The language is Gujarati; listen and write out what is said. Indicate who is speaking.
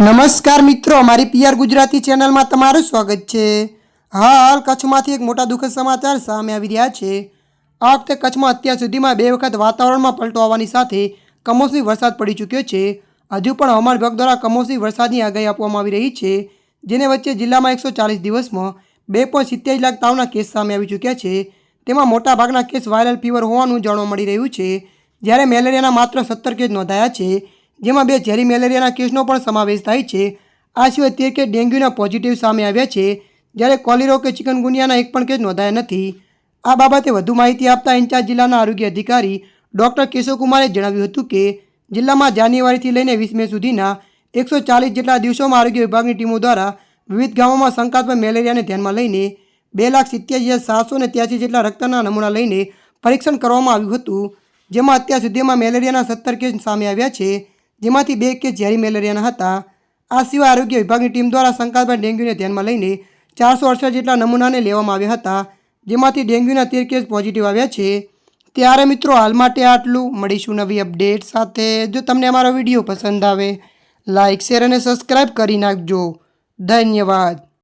Speaker 1: નમસ્કાર મિત્રો, મારી પીઆર ગુજરાતી ચેનલમાં તમારું સ્વાગત છે। હાલ કચ્છમાંથી એક મોટા દુઃખદ સમાચાર સામે આવી રહ્યા છે। આ વખતે કચ્છમાં અત્યાર સુધીમાં 2 વખત વાતાવરણમાં પલટો આવવાની સાથે કમોસમી વરસાદ પડી ચૂક્યો છે। હજુ પણ હવામાન વિભાગ દ્વારા કમોસમી વરસાદની આગાહી આપવામાં આવી રહી છે, જેને વચ્ચે જિલ્લામાં 140 દિવસમાં 2.27 લાખ તાવના કેસ સામે આવી ચૂક્યા છે। તેમાં મોટાભાગના કેસ વાયરલ ફીવર હોવાનું જાણવા મળી રહ્યું છે, જ્યારે મેલેરિયાના માત્ર 17 કેસ નોંધાયા છે, જેમાં 2 ઝેરી મેલેરિયાના કેસનો પણ સમાવેશ થાય છે। આ સિવાય 13 કેસ ડેન્ગ્યુના પોઝિટિવ સામે આવ્યા છે, જ્યારે કોલેરો કે ચિકનગુનિયાના એક પણ કેસ નોંધાયા નથી। આ બાબતે વધુ માહિતી આપતા ઇન્ચાર્જ જિલ્લાના આરોગ્ય અધિકારી ડૉક્ટર કેશવકુમારે જણાવ્યું હતું કે જિલ્લામાં જાન્યુઆરીથી લઈને 20 મે સુધીના 140 જેટલા દિવસોમાં આરોગ્ય વિભાગની ટીમો દ્વારા વિવિધ ગામોમાં શંકાસ્પદ મેલેરિયાને ધ્યાનમાં લઈને 2,87,783 જેટલા રક્તના નમૂના લઈને પરીક્ષણ કરવામાં આવ્યું હતું, જેમાં અત્યાર સુધીમાં મેલેરિયાના 17 કેસ સામે આવ્યા છે, જેમાંથી 2 કેસ ઝેરી મેલેરિયાના હતા। આ સિવાય આરોગ્ય વિભાગની ટીમ દ્વારા શંકાસ્પદ ડેન્ગ્યુને ધ્યાનમાં લઈને 468 જેટલા નમૂનાને લેવામાં આવ્યા હતા, જેમાંથી ડેન્ગ્યુના 13 કેસ પોઝિટિવ આવ્યા છે। ત્યારે મિત્રો હાલ માટે આટલું। મળીશું નવી અપડેટ સાથે। જો તમને અમારો વિડીયો પસંદ આવે, લાઇક, શેર અને સબસ્ક્રાઈબ કરી નાખજો। ધન્યવાદ।